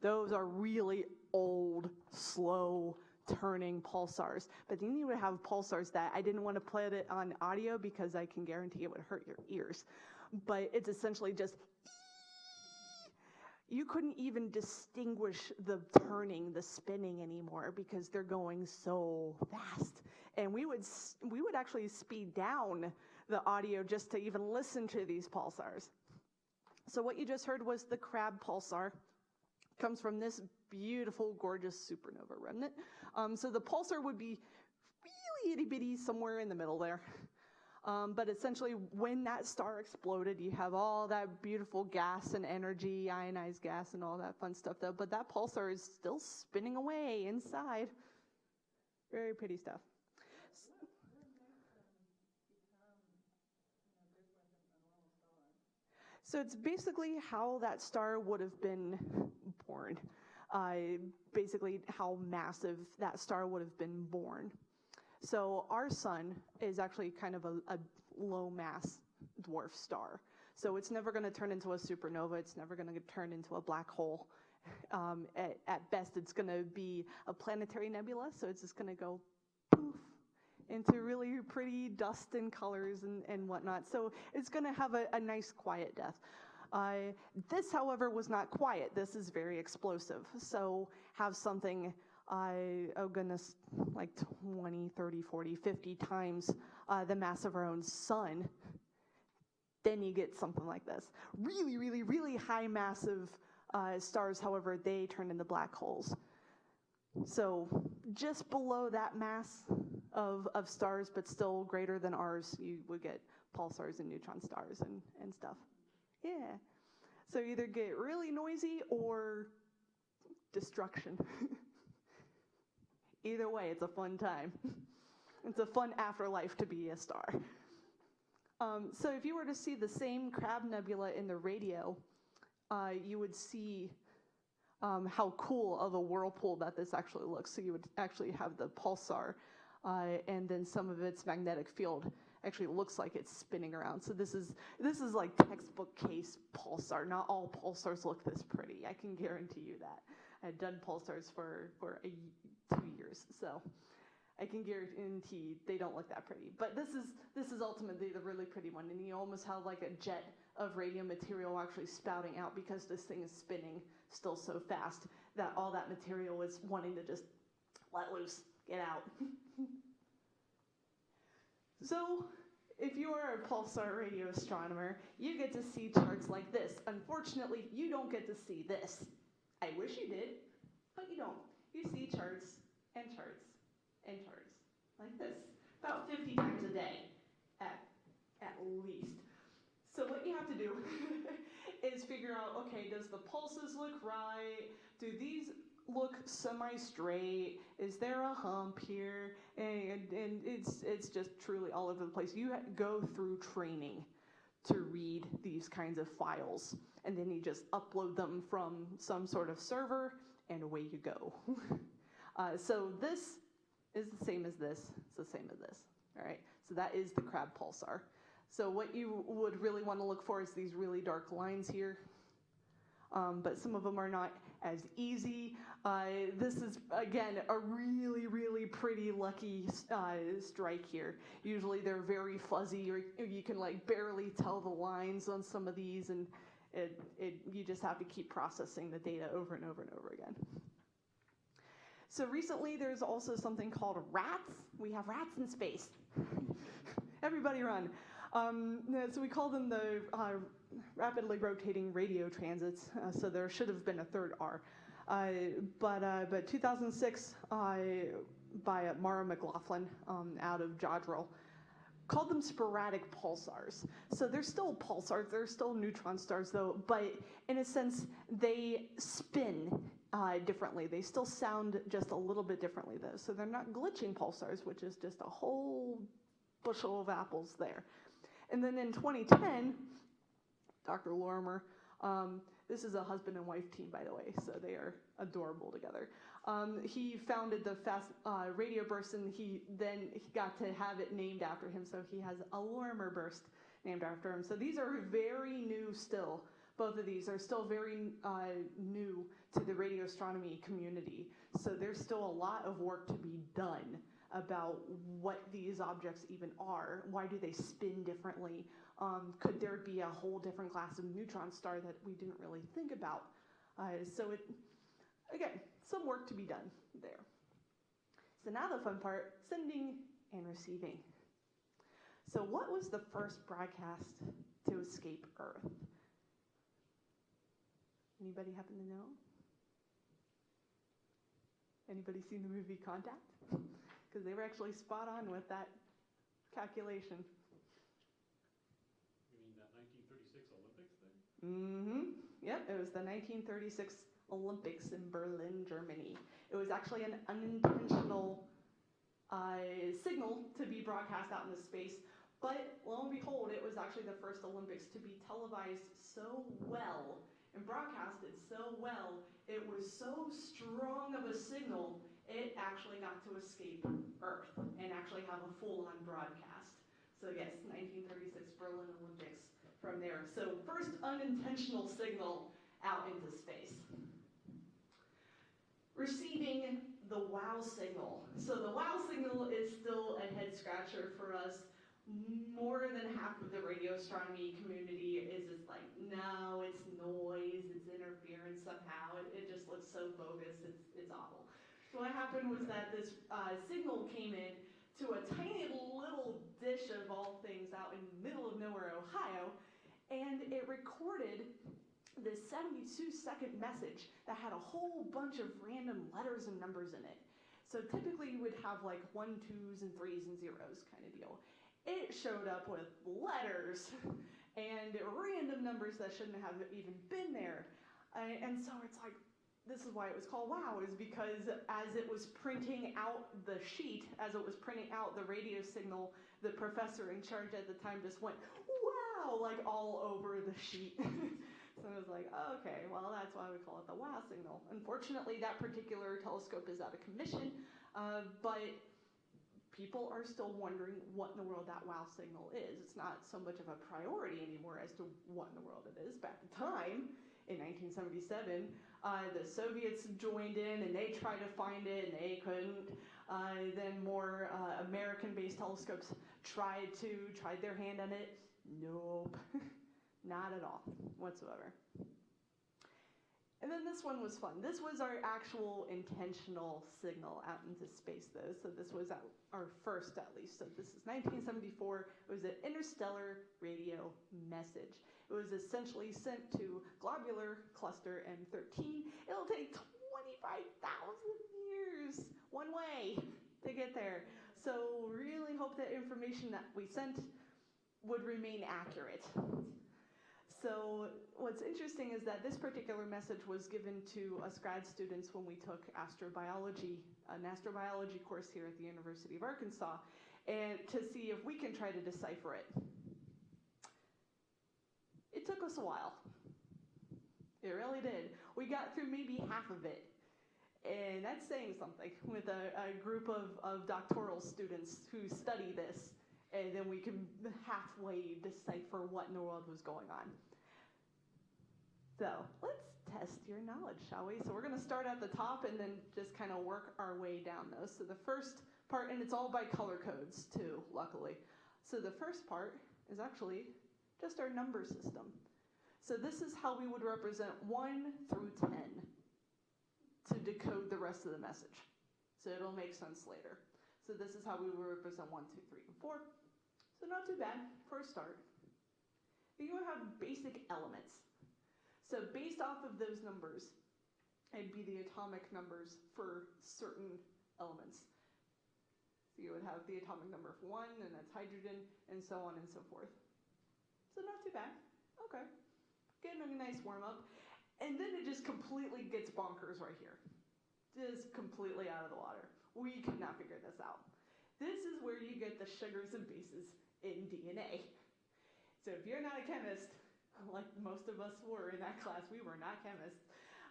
Those are really old, slow turning pulsars. But then you would have pulsars that I didn't want to play it on audio because I can guarantee it would hurt your ears. But it's essentially just, you couldn't even distinguish the turning, the spinning anymore because they're going so fast. And we would actually speed down the audio just to even listen to these pulsars. So what you just heard was the crab pulsar. Comes from this beautiful, gorgeous supernova remnant. So the pulsar would be really itty bitty somewhere in the middle there. But essentially, when that star exploded, you have all that beautiful gas and energy, ionized gas and all that fun stuff though. But that pulsar is still spinning away inside. Very pretty stuff. So it's basically how that star would have been born. Basically how massive that star would have been born. So our sun is actually kind of a low mass dwarf star. So it's never going to turn into a supernova. It's never going to turn into a black hole. At best, it's going to be a planetary nebula. So it's just going to go poof into really pretty dust and colors and whatnot. So it's going to have a nice quiet death. This, however, was not quiet. This is very explosive. So have something, oh goodness, like 20, 30, 40, 50 times the mass of our own sun. Then you get something like this. Really, really, really high massive stars, however, they turn into black holes. So just below that mass of stars, but still greater than ours, you would get pulsars and neutron stars and stuff. Yeah. So either get really noisy or destruction. Either way, it's a fun time. It's a fun afterlife to be a star. So if you were to see the same crab nebula in the radio, you would see how cool of a whirlpool that this actually looks. So you would actually have the pulsar, and then some of its magnetic field actually looks like it's spinning around. So this is like textbook case pulsar. Not all pulsars look this pretty. I can guarantee you that. I had done pulsars for 2 years, so I can guarantee they don't look that pretty. But this is ultimately the really pretty one, and you almost have like a jet of radium material actually spouting out because this thing is spinning still so fast that all that material is wanting to just let loose, get out. So if you are a pulsar radio astronomer, you get to see charts like this. Unfortunately, you don't get to see this. I wish you did, but you don't. You see charts and charts and charts like this, about 50 times a day at least. So what you have to do is figure out, okay, does the pulses look right? Do these look semi-straight? Is there a hump here? And it's just truly all over the place. You go through training to read these kinds of files, and then you just upload them from some sort of server, and away you go. So this is the same as this. It's the same as this. All right. So that is the crab pulsar. So what you would really want to look for is these really dark lines here. But some of them are not as easy. This is, again, a really, really pretty lucky strike here. Usually they're very fuzzy, or you can like barely tell the lines on some of these, and you just have to keep processing the data over and over and over again. So recently there's also something called rats. We have rats in space. Everybody run. So we call them the rapidly rotating radio transits. So there should have been a third R. But 2006 by Mara McLaughlin out of Jodrell called them sporadic pulsars. So they're still pulsars, they're still neutron stars though, but in a sense they spin differently. They still sound just a little bit differently though. So they're not glitching pulsars, which is just a whole bushel of apples there. And then in 2010, Dr. Lorimer, this is a husband and wife team, by the way, so they are adorable together. He founded the fast radio burst, and he got to have it named after him, so he has a Lorimer burst named after him. So these are very new still. Both of these are still very new to the radio astronomy community. So there's still a lot of work to be done about what these objects even are. Why do they spin differently? Could there be a whole different class of neutron star that we didn't really think about? So again, some work to be done there. So now the fun part, sending and receiving. So what was the first broadcast to escape Earth? Anybody happen to know? Anybody seen the movie Contact? Because they were actually spot on with that calculation. You mean that 1936 Olympics thing? Mm-hmm. Yep, it was the 1936 Olympics in Berlin, Germany. It was actually an unintentional signal to be broadcast out into space, but lo and behold, it was actually the first Olympics to be televised so well and broadcasted so well. It was so strong of a signal, it actually got to escape Earth and actually have a full-on broadcast. So yes, 1936 Berlin Olympics from there. So first unintentional signal out into space. Receiving the wow signal. So the wow signal is still a head scratcher for us. More than half of the radio astronomy community is just like, no, it's noise, it's interference somehow. It just looks so bogus, it's awful. So what happened was that this signal came in to a tiny little dish of all things out in the middle of nowhere, Ohio, and it recorded this 72-second message that had a whole bunch of random letters and numbers in it. So typically you would have like 1, 2s, and 3s and 0s kind of deal. It showed up with letters and random numbers that shouldn't have even been there. And so it's like, this is why it was called WOW, is because as it was printing out the sheet, as it was printing out the radio signal, the professor in charge at the time just went, wow, like all over the sheet. And I was like, oh, okay, well, that's why we call it the wow signal. Unfortunately, that particular telescope is out of commission, but people are still wondering what in the world that wow signal is. It's not so much of a priority anymore as to what in the world it is. But at the time, in 1977, the Soviets joined in and they tried to find it and they couldn't. Then more American-based telescopes tried their hand on it. Nope, not at all whatsoever. And then this one was fun. This was our actual intentional signal out into space, though. So this was our first, at least. So this is 1974. It was an interstellar radio message. It was essentially sent to globular cluster M13. It'll take 25,000 years one way to get there. So really hope that information that we sent would remain accurate. So what's interesting is that this particular message was given to us grad students when we took astrobiology, an astrobiology course here at the University of Arkansas, and to see if we can try to decipher it. It took us a while. It really did. We got through maybe half of it. And that's saying something with a group of doctoral students who study this, and then we can halfway decipher what in the world was going on. So let's test your knowledge, shall we? So we're going to start at the top and then just kind of work our way down those. So the first part, and it's all by color codes too, luckily. So the first part is actually just our number system. So this is how we would represent 1 through 10 to decode the rest of the message. So it'll make sense later. So this is how we would represent 1, 2, 3, and 4. So not too bad for a start. You have basic elements. So based off of those numbers, it'd be the atomic numbers for certain elements. So you would have the atomic number for 1, and that's hydrogen, and so on and so forth. So not too bad. Okay. Getting a nice warm-up. And then it just completely gets bonkers right here. Just completely out of the water. We could not figure this out. This is where you get the sugars and bases in DNA. So if you're not a chemist, like most of us were in that class, we were not chemists.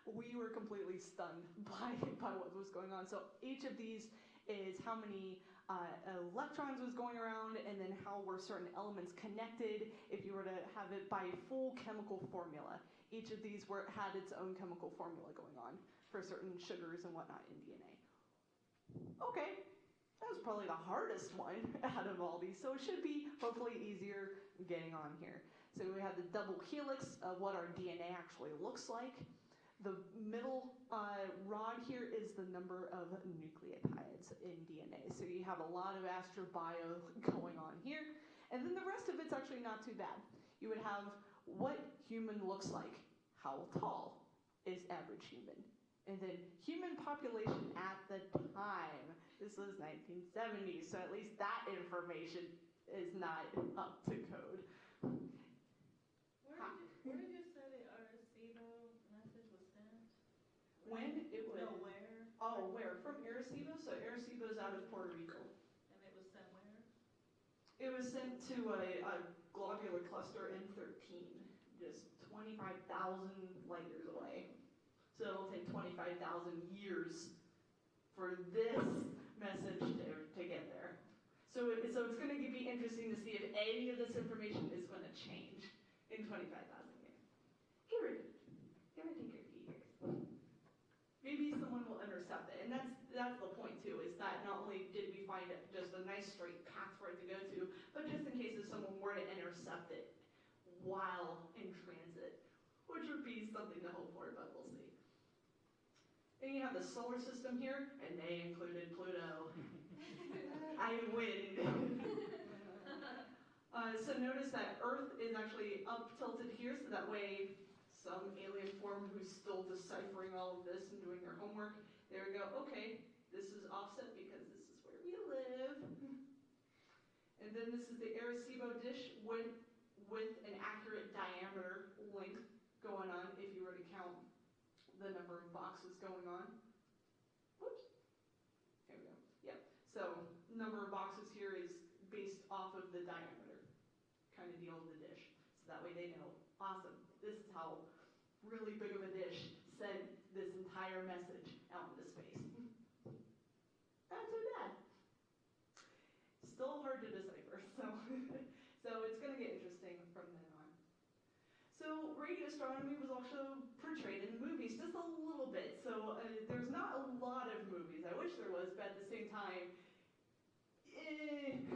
We were completely stunned by what was going on. So each of these is how many electrons was going around, and then how were certain elements connected if you were to have it by full chemical formula. Each of these had its own chemical formula going on for certain sugars and whatnot in DNA. Okay, that was probably the hardest one out of all these, so it should be hopefully easier getting on here. So we have the double helix of what our DNA actually looks like. The middle rod here is the number of nucleotides in DNA. So you have a lot of astrobio going on here. And then the rest of it's actually not too bad. You would have what human looks like. How tall is average human? And then human population at the time. This was 1970, so at least that information is not up to code. Where did you say the Arecibo message was sent? When it was... No, where? Oh, where? From Arecibo? So Arecibo's out of Puerto Rico. And it was sent where? It was sent to a globular cluster M13, just 25,000 light years away. So it'll take 25,000 years for this message to get there. So it's going to be interesting to see if any of this information is going to change in 25,000 years. Give or take your few years. Maybe someone will intercept it, and that's the point too. Is that not only did we find just a nice straight path for it to go to, but just in case if someone were to intercept it while in transit, which would be something to hope for, but we'll see. Then you have the solar system here, and they included Pluto. I win. So notice that Earth is actually up tilted here, so that way some alien form who's still deciphering all of this and doing their homework, there we go, okay, this is offset because this is where we live. And then this is the Arecibo dish with an accurate diameter length going on if you were to count the number of boxes going on. Whoops. Here we go. Yep. So number of boxes here is based off of the diameter kind of deal of the dish. So that way they know, awesome, this is how really big of a dish sent this entire message out into space. Not too bad. Still hard to decipher, so it's going to get interesting from then on. So radio astronomy was also portrayed in movies just a little bit. So there's not a lot of movies. I wish there was, but at the same time, it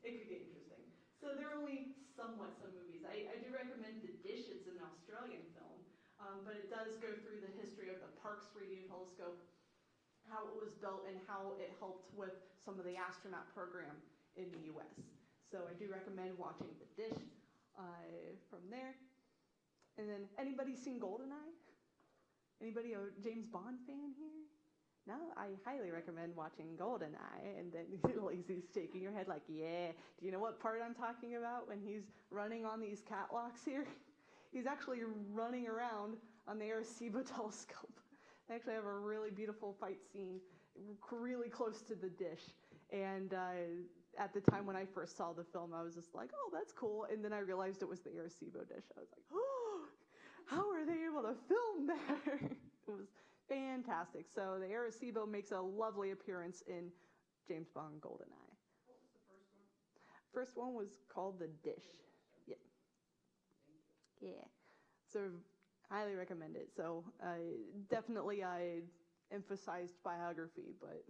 could get interesting. So there are only somewhat some movies. I do recommend The Dish. It's an Australian film, but it does go through the history of the Parkes radio telescope, how it was built, and how it helped with some of the astronaut program in the US. So I do recommend watching The Dish from there. And then, anybody seen GoldenEye? Anybody a James Bond fan here? No? I highly recommend watching GoldenEye. And then Lacey's shaking her head like, yeah. Do you know what part I'm talking about when he's running on these catwalks here? He's actually running around on the Arecibo telescope. They actually have a really beautiful fight scene really close to the dish. And at the time when I first saw the film, I was just like, oh, that's cool. And then I realized it was the Arecibo dish. I was like, oh, how are they able to film there? It was fantastic. So the Arecibo makes a lovely appearance in James Bond GoldenEye. What was the first one? First one was called The Dish. Yeah. Yeah. So highly recommend it. So definitely I emphasized biography, but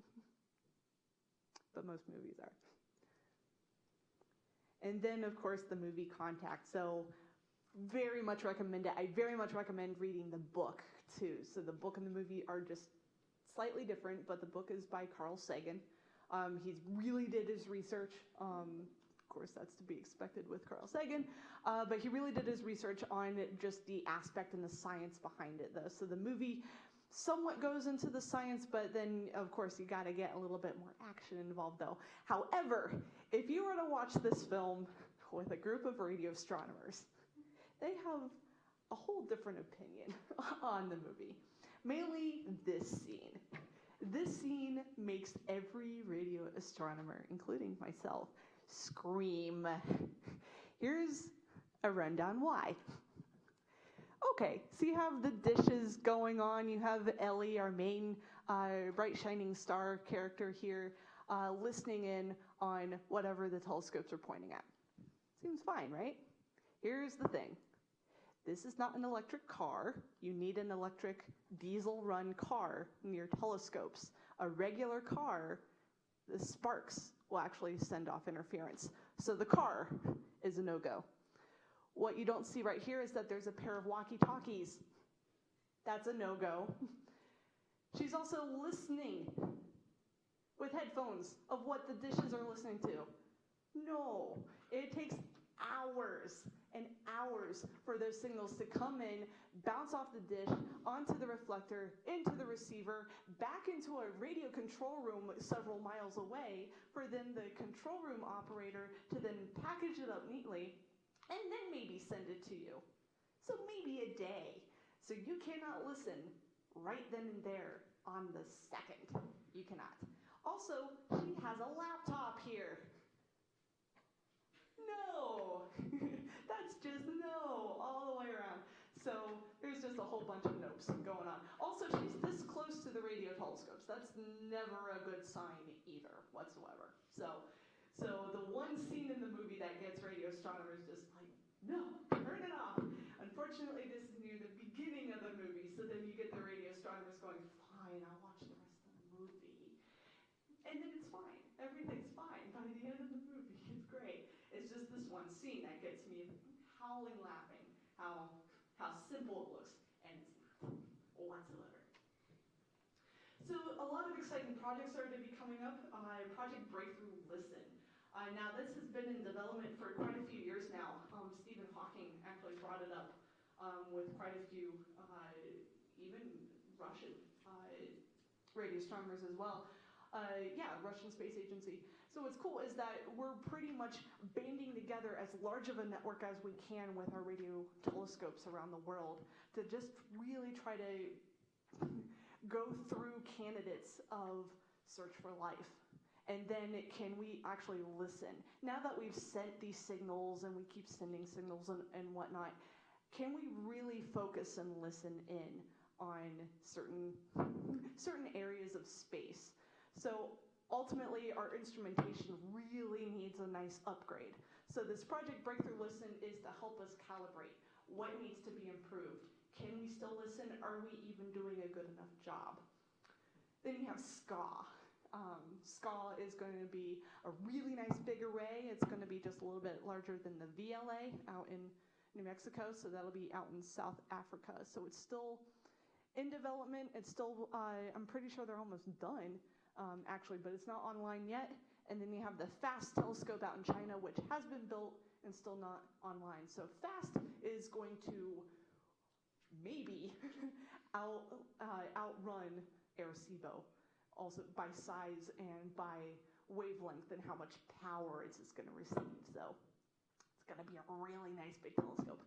most movies are. And then, of course, the movie Contact. So very much recommend it. I very much recommend reading the book, too. So the book and the movie are just slightly different, but the book is by Carl Sagan. He really did his research. Of course, that's to be expected with Carl Sagan. But he really did his research on just the aspect and the science behind it, though. So the movie somewhat goes into the science, but then, of course, you got to get a little bit more action involved, though. However, if you were to watch this film with a group of radio astronomers, they have a whole different opinion on the movie. Mainly this scene. This scene makes every radio astronomer, including myself, scream. Here's a rundown why. Okay, so you have the dishes going on. You have Ellie, our main bright shining star character here, listening in on whatever the telescopes are pointing at. Seems fine, right? Here's the thing. This is not an electric car. You need an electric diesel-run car in your telescopes. A regular car, the sparks will actually send off interference. So the car is a no-go. What you don't see right here is that there's a pair of walkie-talkies. That's a no-go. She's also listening with headphones of what the dishes are listening to. No, it takes hours and hours for those signals to come in, bounce off the dish, onto the reflector, into the receiver, back into a radio control room several miles away, for then the control room operator to then package it up neatly, and then maybe send it to you. So maybe a day. So you cannot listen right then and there on the second. You cannot. Also, she has a laptop here. No. That's just no all the way around. So there's just a whole bunch of nopes going on. Also, she's this close to the radio telescopes. That's never a good sign either whatsoever. So the one scene in the movie that gets radio astronomers just like, no, turn it off. Unfortunately, this is near the beginning of the movie, so then you get the radio astronomers going, fine, I'll watch the rest of the movie. And then it's fine. Everything's fine by the end of the movie. It's great. It's just this one scene that gets me howling laughing, how simple it looks, and it's not whatsoever. So a lot of exciting projects are to be coming up. Project Breakthrough Listen. Now this has been in development for quite a few years now. Stephen Hawking actually brought it up with quite a few, even Russian radio astronomers as well. Russian Space Agency. So what's cool is that we're pretty much banding together as large of a network as we can with our radio telescopes around the world to just really try to go through candidates of search for life. And then can we actually listen? Now that we've sent these signals and we keep sending signals and whatnot, can we really focus and listen in on certain areas of space? So ultimately, our instrumentation really needs a nice upgrade. So this Project Breakthrough Listen is to help us calibrate what needs to be improved. Can we still listen? Are we even doing a good enough job? Then you have SCA. SCA is going to be a really nice big array. It's going to be just a little bit larger than the VLA out in New Mexico, so that'll be out in South Africa. So it's still in development. It's still, I'm pretty sure they're almost done, actually, but it's not online yet. And then you have the FAST telescope out in China, which has been built and still not online. So FAST is going to maybe outrun Arecibo, also by size and by wavelength and how much power it's going to receive. So it's going to be a really nice big telescope.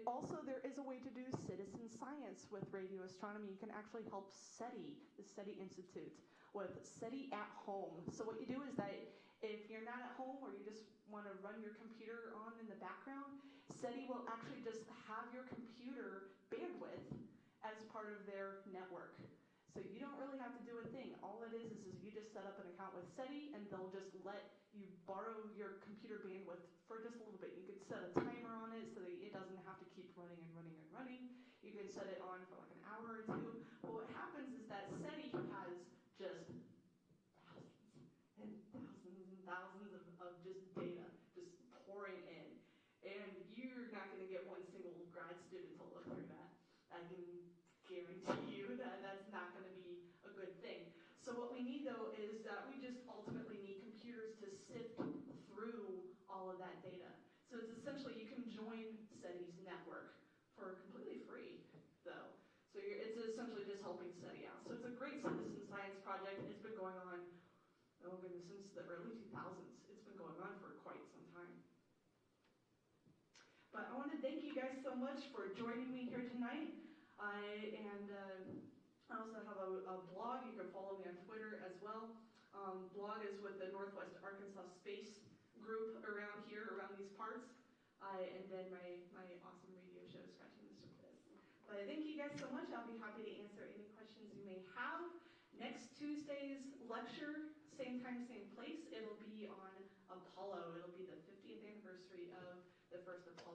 Also, there is a way to do citizen science with radio astronomy. You can actually help SETI, the SETI Institute, with SETI at home. So what you do is that if you're not at home or you just want to run your computer on in the background, SETI will actually just have your computer bandwidth as part of their network. So you don't really have to do a thing. All it is you just set up an account with SETI, and they'll just let you borrow your computer bandwidth for just a little bit. You could set a timer on it so that it doesn't have to keep running and running and running. You can set it on for like an hour or two. But what happens is that SETI has just thousands and thousands and thousands of just data just pouring in. And you're not going to get one single grad student to look through that. I can guarantee you that that's not going to be a good thing. So what we need, though, is that we just ultimately need computers to sift through all of that data. So it's essentially, you can join SETI's network for completely free, though. So it's essentially just helping SETI out. So it's a great citizen science project. It's been going on, oh goodness, since the early 2000s. It's been going on for quite some time. But I want to thank you guys so much for joining me here tonight. I also have a blog. You can follow me on Twitter as well. Blog is with the Northwest Arkansas Space Group around here, around these parts. And then my awesome radio show, Scratching the Surface. But thank you guys so much. I'll be happy to answer any questions you may have. Next Tuesday's lecture, same time, same place. It'll be on Apollo. It'll be the 50th anniversary of the first Apollo.